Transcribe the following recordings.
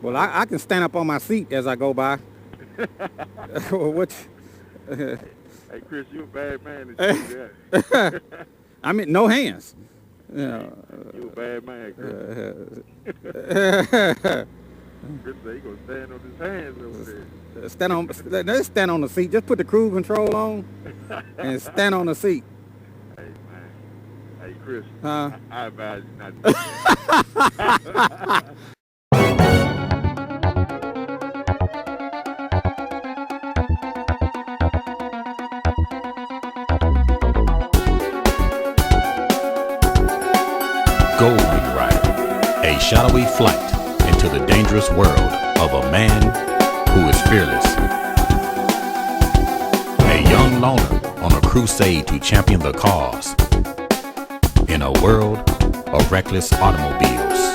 Well, I can stand up on my seat as I go by. What? Hey, Chris, you a bad man to do that. I mean, no hands. Yeah. You a bad man, Chris. Chris say he gonna stand on his hands over there. Let's stand on the seat. Just put the cruise control on and stand on the seat. Hey, man. Hey, Chris. Huh? I advise you not to do that. Goldwing Rider, a shadowy flight into the dangerous world of a man who is fearless. A young loner on a crusade to champion the cause in a world of reckless automobiles.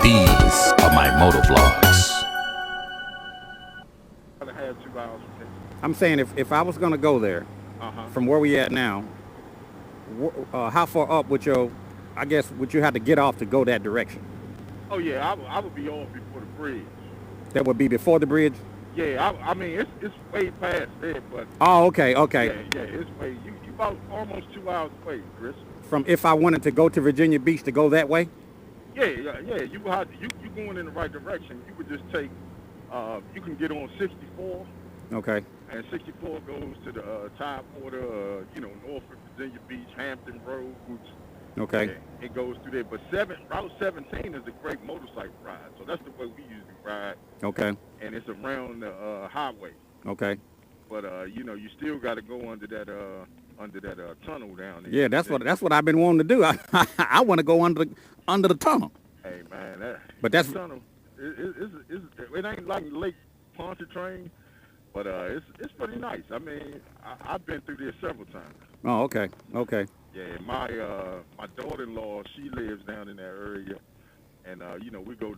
These are my motovlogs. I had 2 hours. I'm saying if I was going to go there from where we at now, how far up would you have to get off to go that direction? Oh, yeah, I would be off before the bridge. That would be before the bridge? Yeah, I mean, it's way past there, but... Oh, okay. Yeah, it's way... You about almost 2 hours away, Chris. From if I wanted to go to Virginia Beach to go that way? Yeah, you going in the right direction. You would just take... you can get on 64. Okay. And 64 goes to the Tidewater, Norfolk, Virginia Beach, Hampton Road. Okay. Yeah, it goes through there. But Route 17 is a great motorcycle ride. So that's the way we usually ride. Okay. And it's around the highway. Okay. But you still got to go under that tunnel down there. Yeah, that's what I've been wanting to do. I want to go under the tunnel. Hey man, that tunnel it ain't like Lake Pontchartrain, but it's pretty nice. I mean, I've been through there several times. Oh, okay. Okay. Yeah, my daughter-in-law, she lives down in that area, and we go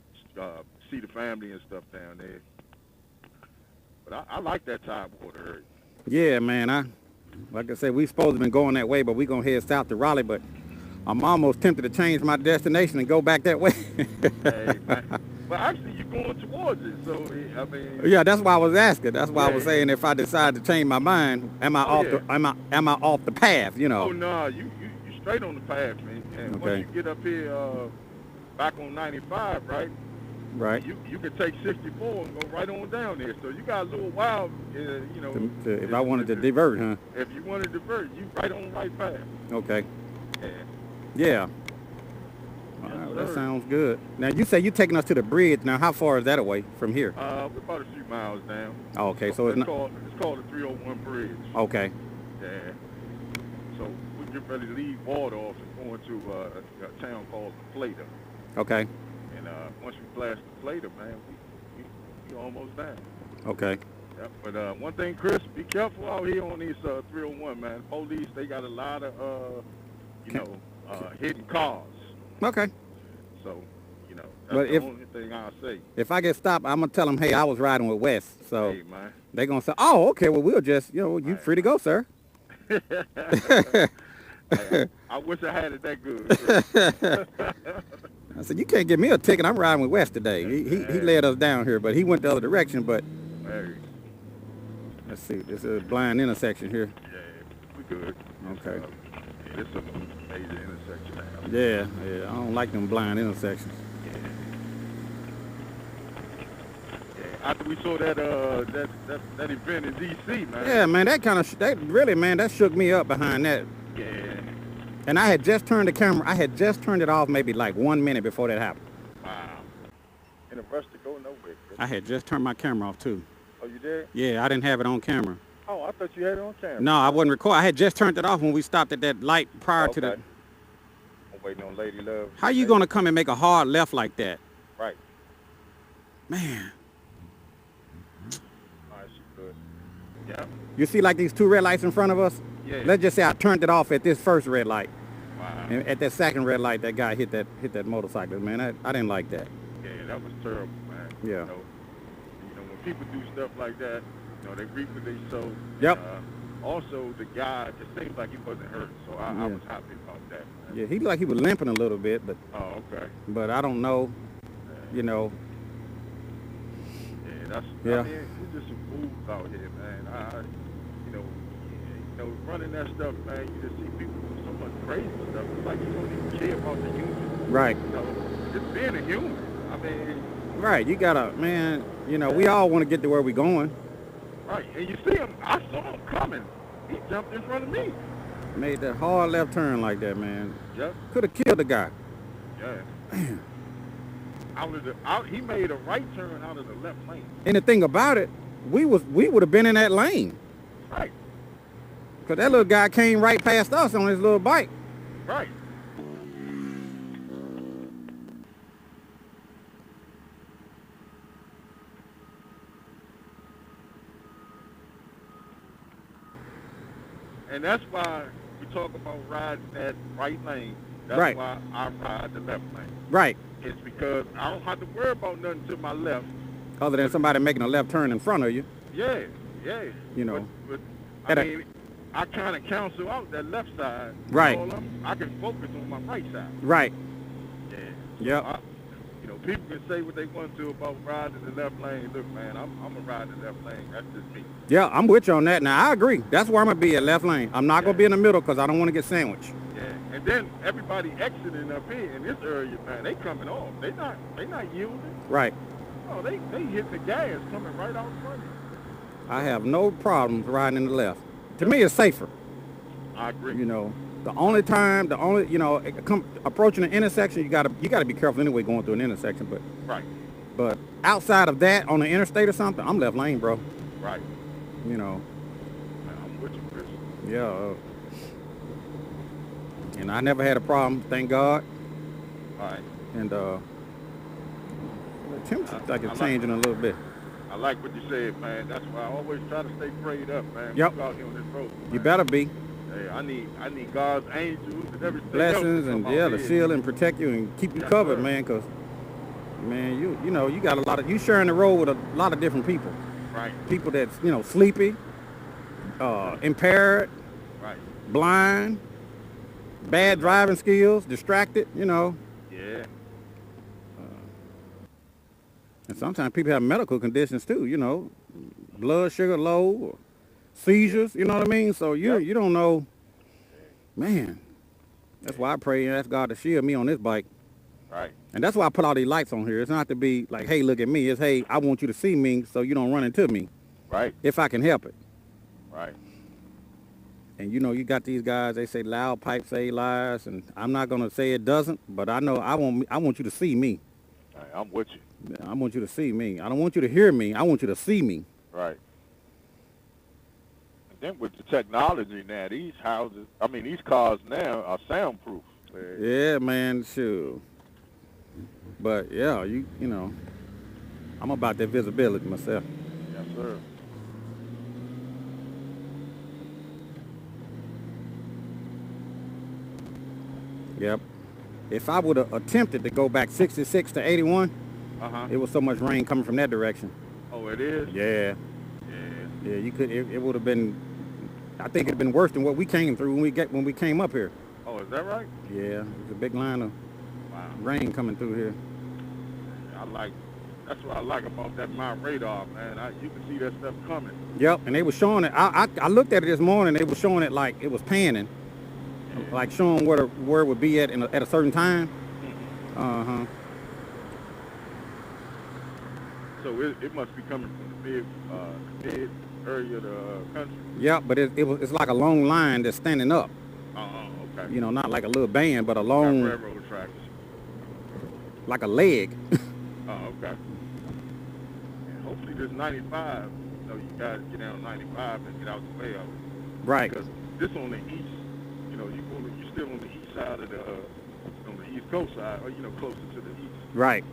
see the family and stuff down there. But I like that Tidewater area. Yeah, man. Like I said, we supposed to been going that way, but we gonna head south to Raleigh. But I'm almost tempted to change my destination and go back that way. Hey, man. But actually, you're going towards it, so I mean. Yeah, that's why I was asking. That's why I was saying if I decide to change my mind, am I off the path? Oh no, you straight on the path, man. And once you get up here, back on 95, right? Right. You can take 64 and go right on down there. So you got a little while, if I wanted to divert, huh? If you want to divert, you right on the right path. Okay. Yeah. Wow, that sounds good. Now, you say you're taking us to the bridge. Now, how far is that away from here? We're about a few miles down. Oh, okay, so it's called the 301 Bridge. Okay. Yeah. So we get ready to leave Waldorf and going to a town called La Plata. Okay. And once we blast La Plata, man, we almost there. Okay. Yep. But one thing, Chris, be careful out here on these 301, man. Police, they got a lot of, hidden cars. Okay. So, that's the only thing I'll say. If I get stopped, I'm going to tell them, hey, I was riding with Wes. So hey, man. They're going to say, oh, okay, well, we'll just, you free to go, sir. I wish I had it that good. I said, you can't give me a ticket. I'm riding with Wes today. He led us down here, but he went the other direction. But let's see. This is a blind intersection here. Yeah, we good. Okay. It's a major intersection now. Yeah. I don't like them blind intersections. Yeah. After we saw that event in D.C., man. Yeah, man, that shook me up behind that. Yeah. And I had just turned the camera. I had just turned it off maybe like 1 minute before that happened. Wow. In a rush to go nowhere. I had just turned my camera off too. Oh, you did? Yeah, I didn't have it on camera. Oh, I thought you had it on camera. No, I wasn't recording. I had just turned it off when we stopped at that light prior to the... I'm waiting on Lady Love. How you going to come and make a hard left like that? Right. Man. All right, she good. Yeah. You see like these 2 red lights in front of us? Yeah. Let's just say I turned it off at this first red light. Wow. And at that second red light, that guy hit that motorcycle. Man, I didn't like that. Yeah, that was terrible, man. Yeah. When people do stuff like that, they reap what they sow. Yep. Also, the guy, it seems like he wasn't hurt, so I was happy about that. Man. Yeah, he was limping a little bit, but. Oh, okay. But I don't know, Yeah. I mean, we're just some fools out here, man. Running that stuff, man, you just see people do so much crazy stuff. It's like you don't even care about the human. Right. Just being a human. I mean. Right. You gotta, man. We all want to get to where we're going. Right. And you see him. I saw him coming. He jumped in front of me. Made that hard left turn like that, man. Yep. Could have killed the guy. Yeah. Man. He made a right turn out of the left lane. And the thing about it, we would have been in that lane. Right. Because that little guy came right past us on his little bike. Right. And that's why we talk about riding that right lane. That's right. why I ride the left lane. Right. It's because I don't have to worry about nothing to my left. Other than somebody making a left turn in front of you. Yeah. But I mean, I kind of cancel out that left side. Right. I can focus on my right side. Right. Yeah. Yep. People can say what they want to about riding the left lane. Look, man, I'm going to ride the left lane. That's just me. Yeah, I'm with you on that. Now, I agree. That's where I'm going to be at left lane. I'm not going to be in the middle because I don't want to get sandwiched. Yeah. And then everybody exiting up here in this area, man, they coming off. They not yielding. Right. Oh, they hit the gas coming right out in front of you. I have no problems riding in the left. To me, it's safer. I agree. Approaching an intersection, you gotta be careful anyway going through an intersection. But right. But outside of that, on the interstate or something, I'm left lane, bro. Right. Man, I'm with you, Chris. Yeah. And I never had a problem, thank God. All right. And the temperature's like it's changing a little bit. I like what you said, man. That's why I always try to stay prayed up, man. Yep. Out here on this road, man. You better be. Hey, I need God's angels and everything. Blessings and to shield and protect you and keep you covered, man. Cause man, you got a lot of you sharing the road with a lot of different people. Right. People that's sleepy, impaired, right, blind, bad driving skills, distracted. Yeah. And sometimes people have medical conditions too. Blood sugar low, or seizures. You know what I mean? So you don't know, man. That's why I pray and ask God to shield me on this bike. Right. And that's why I put all these lights on here. It's not to be like, hey, look at me. It's, hey, I want you to see me so you don't run into me. Right. If I can help it. Right. And you got these guys, they say loud pipes say lies, and I'm not going to say it doesn't, but I know I want you to see me. Right, I'm with you. I want you to see me. I don't want you to hear me. I want you to see me. Right. And then with the technology now, these cars now are soundproof. Yeah, man, sure. But yeah, I'm about that visibility myself. Yes, sir. Yep. If I would have attempted to go back 66 to 81, it was so much rain coming from that direction. Oh, it is? Yeah. Yeah. Yeah, you could. It would have been. I think it'd been worse than what we came through when we came up here. Oh, is that right? Yeah, there's a big line of rain coming through here. That's what I like about that my radar, man. You can see that stuff coming. Yep, and they were showing it. I looked at it this morning. They were showing it like it was panning, like showing where it would be at a certain time. Mm-hmm. So it must be coming from the big area of the country. Yeah, but it's like a long line that's standing up. Okay. Not like a little band, but a long railroad tracks. Like a leg. Okay. And hopefully this 95, you got to get down 95 and get out the way of it. Right. Because this on the east, you're still on the east side of on the east coast side, or closer to the east. Right.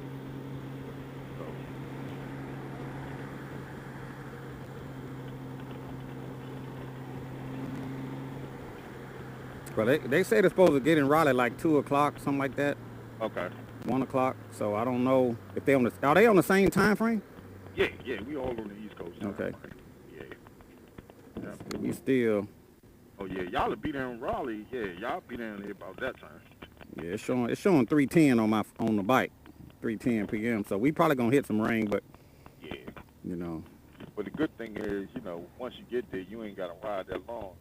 Well, they say they're supposed to get in Raleigh like 2 o'clock, something like that. Okay. 1 o'clock. So I don't know if are they on the same time frame? Yeah, we all on the East Coast. Okay. Yeah. We still. Oh yeah, y'all will be down in Raleigh. Yeah, y'all be down here about that time. Yeah, it's showing 3:10 on the bike, 3:10 p.m. So we probably gonna hit some rain, but yeah, You know. But the good thing is, once you get there, you ain't got to ride that long.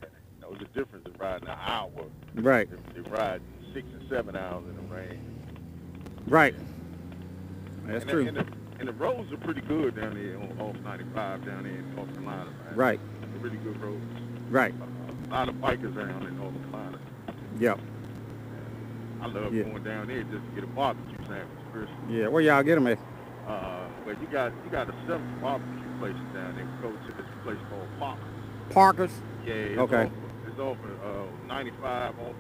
It's a difference in riding an hour. Right. If you ride 6 and 7 hours in the rain. Right. That's true. And the roads are pretty good down there off 95 down there in North Carolina, man. Right. They're really good roads. Right. A lot of bikers around in North Carolina. Yep. I love going down there just to get a barbecue sandwich, Chris. Yeah, where y'all get them at? But you got a several barbecue places down there. We go to this place called Parker's. Parker's? Yeah. It's off of 95 off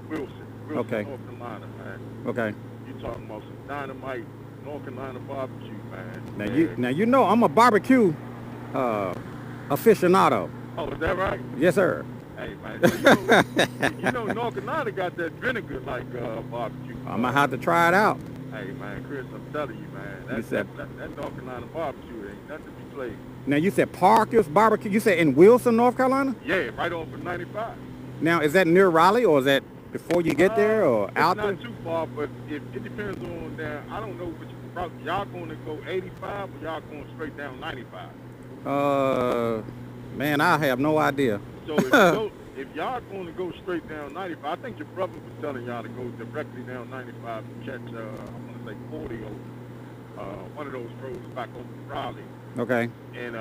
Wilson, okay. North Carolina, man. Okay. You talking about some dynamite North Carolina barbecue, man. Now you know I'm a barbecue aficionado. Oh, is that right? Yes, sir. Hey, man, you know North Carolina got that vinegar like barbecue. I'm gonna have to try it out. Hey, man, Chris, I'm telling you, man, that North Carolina barbecue ain't nothing to be played. Now you said Parker's barbecue. You said in Wilson, North Carolina? Yeah, right off of 95. Now is that near Raleigh or is that before you get there or out there? It's not too far, but it depends on down. I don't know which route y'all going to go 85 or y'all going straight down 95. Man, I have no idea. So if y'all going to go straight down 95, I think your brother was telling y'all to go directly down 95 and catch, I want to say 40 or one of those roads back over to Raleigh. Okay. And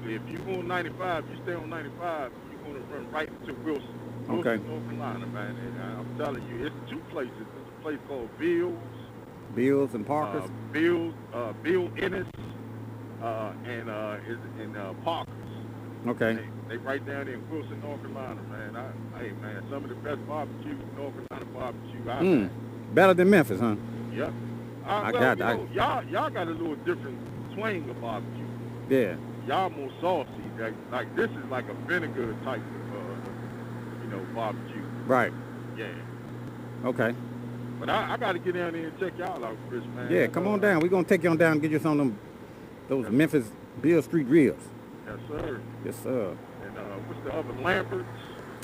if you go on 95, you stay on 95, you're going to run right into Wilson. Okay. North Carolina, man. And I'm telling you, it's two places. There's a place called Bill's and Parker's? Bill Ennis, and is in Parker's. Okay. They right down there in Wilson, North Carolina, man. Hey, man, some of the best barbecue, North Carolina barbecue I've had. Better than Memphis, huh? Yep. Y'all got a little different twang of barbecue. Yeah. Y'all more saucy. Like this is like a vinegar type of, barbecue. Right. Yeah. Okay. But I got to get down there and check y'all out, Chris, man. Yeah, come on down. We're going to take you on down and get you some of those Memphis Beale Street ribs. Yes, sir. Yes, sir. And what's the other, Lambert's?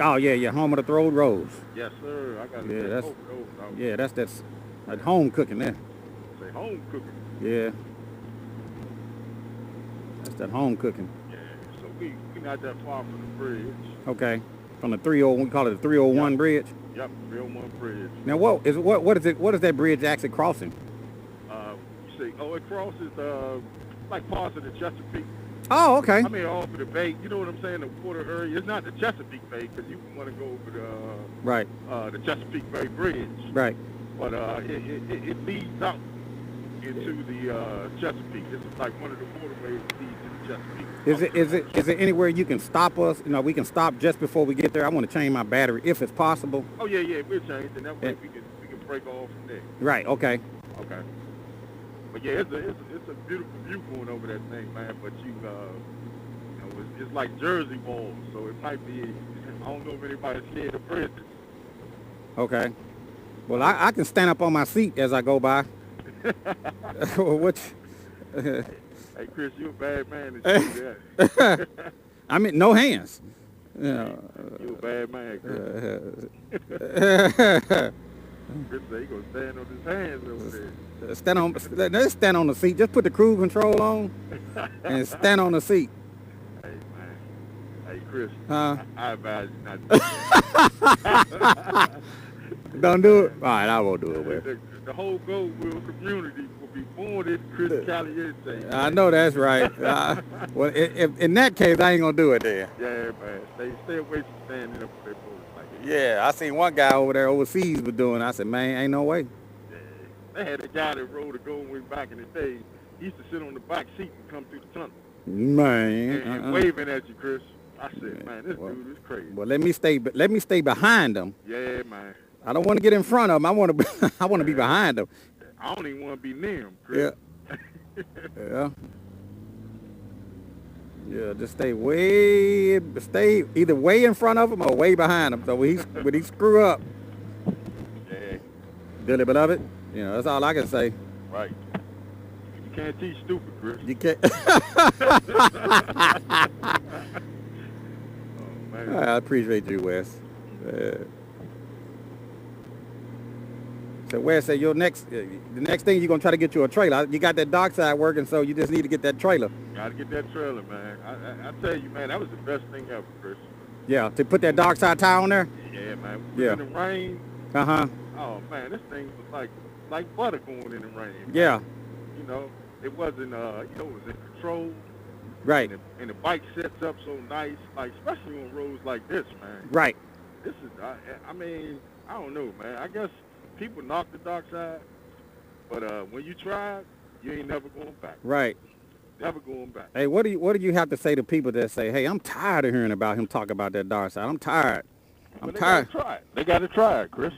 Oh, yeah, home of the Throat Rose. Yes, sir. I got to get over those out. Yeah, that's home cooking there. Say home cooking. Yeah. That's that home cooking. Yeah, so we not that far from the bridge. Okay. From the 301, we call it the 301 bridge? Yep, 301 bridge. Now, what is that bridge actually crossing? You say, it crosses like parts of the Chesapeake. Oh, okay. I mean, off of the bay. You know what I'm saying? The water area. It's not the Chesapeake Bay because you want to go over the Chesapeake Bay Bridge. Right. But it leads out into the Chesapeake. This is like one of the waterways that leads to the Chesapeake. Is it anywhere you can stop us? We can stop just before we get there. I want to change my battery if it's possible. Oh yeah, we'll change, and that way we can break off from there. Right. Okay. Okay. But yeah, it's a beautiful view going over that thing, man. But it's like Jersey walls, so it might be. I don't know if anybody's scared of bridges. Okay. Well, I can stand up on my seat as I go by. What? Hey, Chris, you a bad man to do that. I mean, no hands. You a bad man, Chris. Chris said he gonna stand on his hands over there. Let's stand on the seat. Just put the cruise control on and stand on the seat. Hey, man. Hey, Chris. I advise you not to do that. Don't do it? All right, I won't do it, Wes. The whole Goldwell community will be born in Chris Caliente. I know that's right. Well, if, in that case, I ain't going to do it then. Yeah, man. Stay away from standing up for their boats like that. Yeah, I seen one guy over there overseas was doing it. I said, man, ain't no way. Yeah. They had a guy that rode a Goldwell back in the day. He used to sit on the back seat and come through the tunnel. Man. And waving at you, Chris. I said, man, this dude is crazy. Well, let me stay behind them. Yeah, man. I don't want to get in front of them. I want to be behind them. I don't even want to be near him, Chris. Yeah. Yeah, just stay either way in front of him or way behind him. So when he screw up, yeah. dearly beloved, that's all I can say. Right. You can't teach stupid, Chris. You can't. Oh, man. I appreciate you, Wes. So Wes said the next thing you're gonna try to get you a trailer. You got that dark side working, so you just need to get that trailer. Got to get that trailer, man. I tell you, man, that was the best thing ever, Chris. Yeah, to put that dark side tire on there. Yeah, man. Yeah. In the rain. Uh-huh. Oh man, this thing was like butter going in the rain. Yeah. You know, it wasn't. It was in control. Right. And the bike sets up so nice, like especially on roads like this, man. Right. This is. I mean, I don't know, man. I guess people knock the dark side, but when you try it, you ain't never going back. Right. Never going back. Hey, what do you have to say to people that say, "Hey, I'm tired of hearing about him talk about that dark side. I'm tired. I'm tired." They got to try it, Chris.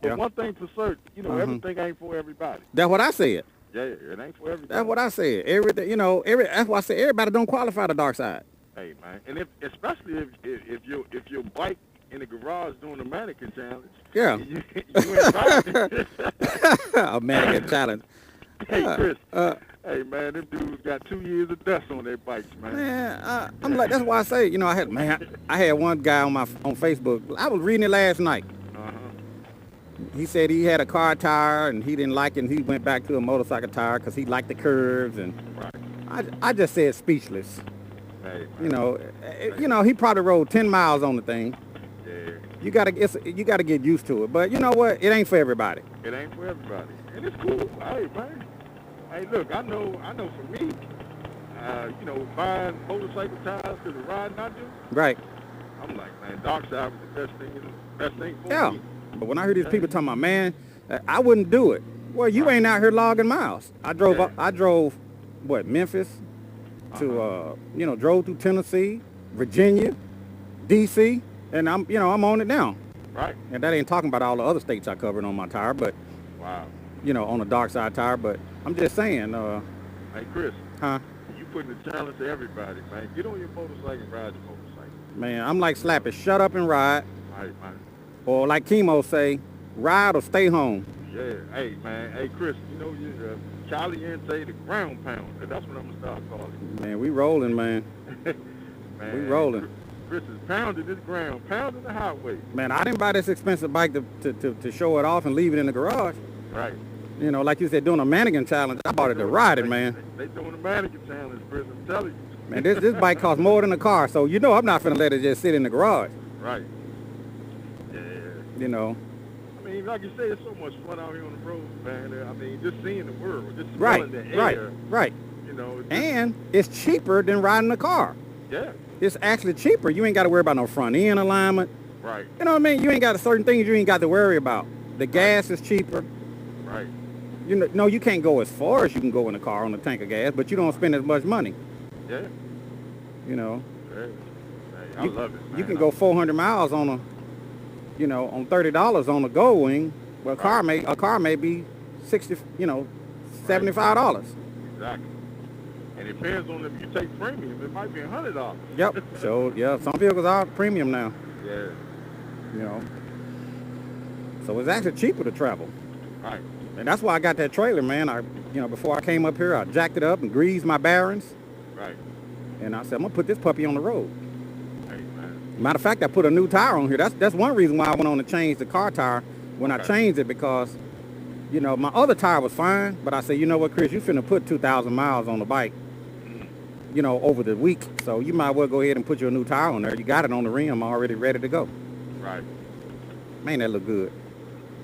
But Yeah. one thing for certain, everything ain't for everybody. That's what I said. Yeah, it ain't for everybody. That's what I said. Everything, that's why I said everybody don't qualify the dark side. Hey, man, and especially if your bike in the garage doing the mannequin challenge. Yeah. You invited. A mannequin challenge. Hey, Chris. Hey, man, them dudes got 2 years of dust on their bikes, man. Man, I'm like, that's why I say, I had one guy on Facebook. I was reading it last night. Uh-huh. He said he had a car tire and he didn't like it, and he went back to a motorcycle tire because he liked the curves. And Right. I just said speechless. Hey, man. He probably rode 10 miles on the thing. Yeah. You gotta get used to it. But you know what? It ain't for everybody. It ain't for everybody. And it's cool. Hey, man. Hey, look, I know for me, buying motorcycle tires to the riding I do, Right. I'm like, man, dark side was the best thing for Yeah. me. But when I hear these people talking about, man, I wouldn't do it. Well, you ain't out here logging miles. I drove, Memphis to, drove through Tennessee, Virginia, D.C., and I'm on it now. Right. And that ain't talking about all the other states I covered on my tire, but, Wow. On the dark side tire. But I'm just saying, Hey, Chris. huh? You putting a challenge to everybody, man. Get on your motorcycle and ride your motorcycle. Man, I'm like Slappy, shut up and ride. All right, man. Or like Chemo say, ride or stay home. Yeah. Hey, man. Hey, Chris, you're Caliente, the ground pound. That's what I'm going to start calling. Man, we rolling, man. Man, We rolling. Chris is pounding this ground, pounding the highway. Man, I didn't buy this expensive bike to show it off and leave it in the garage. Right. Like you said, doing a mannequin challenge. I bought it to ride it, man. They doing the mannequin challenge, Chris. I'm telling you. Man, this bike costs more than a car, so I'm not finna let it just sit in the garage. Right. Yeah. I mean, like you say, it's so much fun out here on the road, man. I mean, just seeing the world, just smelling the air. Right. And it's cheaper than riding a car. Yeah. It's actually cheaper. You ain't got to worry about no front end alignment. Right. You know what I mean? You ain't got certain things you ain't got to worry about. The gas is cheaper. Right. You can't go as far as you can go in a car on a tank of gas, but you don't spend as much money. Yeah. You know. Yeah. Hey, I love it, man. You can go 400 miles on on $30 on a going. Well, a car may be $60, $75. Exactly. And it depends on if you take premium. It might be $100. Yep. So yeah, some vehicles are premium now. Yeah. So it's actually cheaper to travel. Right. And that's why I got that trailer, man. Before I came up here, I jacked it up and greased my bearings. Right. And I said, I'm gonna put this puppy on the road. Hey, man. Matter of fact, I put a new tire on here. That's one reason why I went on to change the car tire when I changed it, because, my other tire was fine, but I said, you know what, Chris, you finna put 2,000 miles on the bike, over the week. So you might well go ahead and put your new tire on there. You got it on the rim already ready to go. Right. Man, that look good.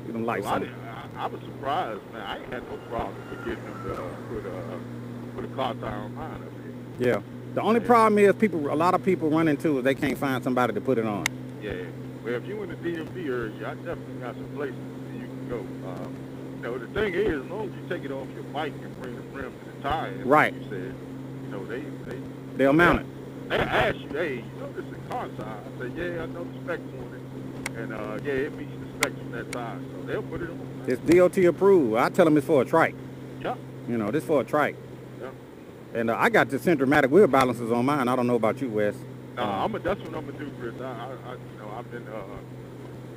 You don't like something. I was surprised, man. I ain't had no problem with getting them to put a car tire on mine up here. Yeah. The only problem is a lot of people run into is they can't find somebody to put it on. Yeah. Well, if you in the DMV area, I definitely got some places where you can go. The thing is, as long as you take it off your bike and bring the rim to the tire, right? Like you said, they'll mount it. They ask you, hey, this is a car tire. I say, yeah, I know the specs on it, and it meets the specs on that tire, so they'll put it on. It's DOT approved. I tell them it's for a trike. Yeah. This for a trike. Yeah. And I got the Centromatic wheel balances on mine. I don't know about you, Wes. That's what I'm gonna do, Chris.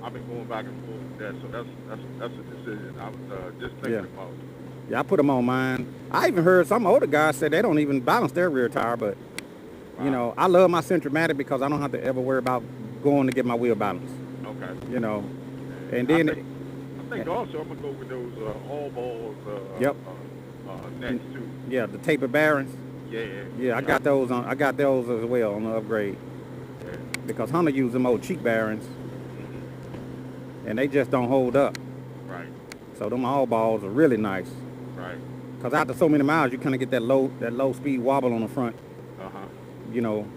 I've been going back and forth with that, so that's a decision I was just thinking about. Yeah, I put them on mine. I even heard some older guys say they don't even balance their rear tire, but I love my Centromatic because I don't have to ever worry about going to get my wheel balance. Okay. And then think also I'm gonna go with those all balls. Yep. Nets too. Yeah, the taper barons. Yeah. Yeah, I got those on. I got those as well on the upgrade. Yeah. Because Hunter used them old cheap barons, and they just don't hold up. Right. So them all balls are really nice. Right. Cause after so many miles, you kind of get that low speed wobble on the front. You know,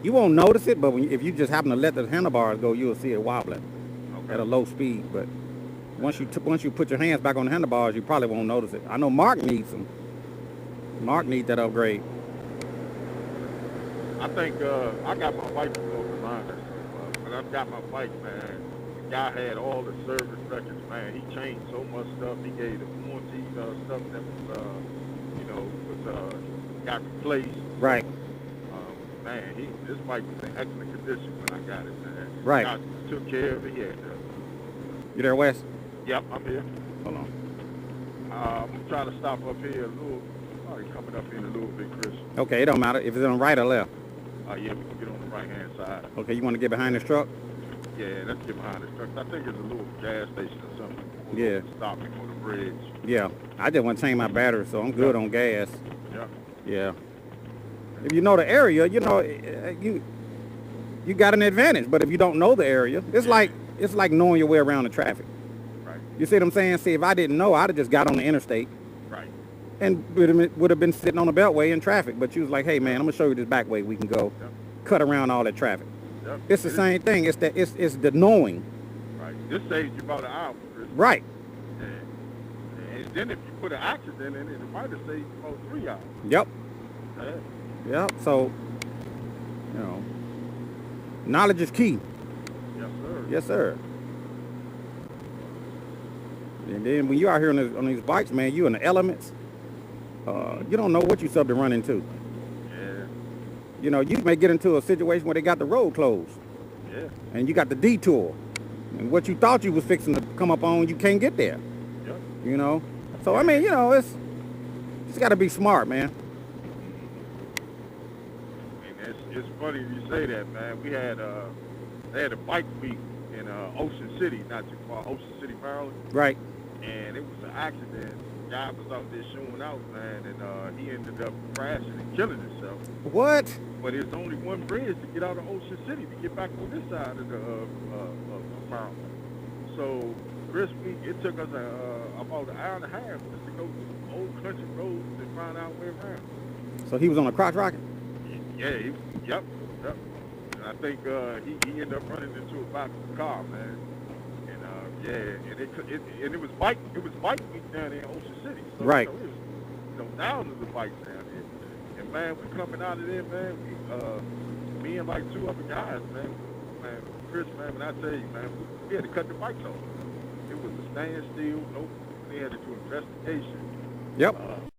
you won't notice it, but if you just happen to let the handlebars go, you'll see it wobbling at a low speed. But once you put your hands back on the handlebars, you probably won't notice it. I know Mark needs them. Mark needs that upgrade. I think I got my bike to go behind us. When I got my bike, man, the guy had all the service records, man. He changed so much stuff. He gave the warranty stuff that was, got replaced. Right. Man, this bike was in excellent condition when I got it, man. Right. I took care of it. Yeah. You there, Wes? Yep, I'm here. Hold on. I'm trying to stop up here a little. Probably coming up in a little bit, Chris. Okay, it don't matter if it's on the right or left. Yeah, we can get on the right-hand side. Okay, you want to get behind this truck? Yeah, let's get behind this truck. I think it's a little gas station or something. Yeah. Stop before the bridge. Yeah. I just want to change my battery, so I'm good on gas. Yeah. Yeah. If you know the area, you know you got an advantage. But if you don't know the area, it's like knowing your way around the traffic. Right. You see what I'm saying? See, if I didn't know, I'd have just got on the interstate. Right. And would have been sitting on the beltway in traffic. But you was like, hey man, I'm gonna show you this back way we can go. Yep. Cut around all that traffic. Yep. It's the same thing. It's the knowing. Right. This saves you about an hour, Chris. Right. And then if you put an accident in it, it might have saved you about 3 hours. Yep. Yeah. Yep. So, you know, knowledge is key. Yes, sir. Yes, sir. And then when you're out here on these bikes, man, you in the elements. You don't know what you sub to run into. Yeah. You know, you may get into a situation where they got the road closed. Yeah. And you got the detour. And what you thought you was fixing to come up on, you can't get there. Yep. You know? So, I mean, you know, it's got to be smart, man. And it's funny you say that, man. We had they had a bike week in Ocean City, not too far, Ocean City, Maryland. Right. And it was an accident. The guy was out there showing out, man, and he ended up crashing and killing himself. What? But there's only one bridge to get out of Ocean City to get back on this side of the mountain. So this week it took us about an hour and a half just to go through old country roads to find our way around. So he was on a crotch rocket? Yeah, yep. And I think he ended up running into a back of the car, man. And and it was bike week down there in Ocean City. So, right. So it was, thousands of bikes down there. And man, we coming out of there, man. Me and like two other guys, man, Chris, man, when I tell you, man, we had to cut the bikes off. It was a standstill. They had to do investigation. Yep.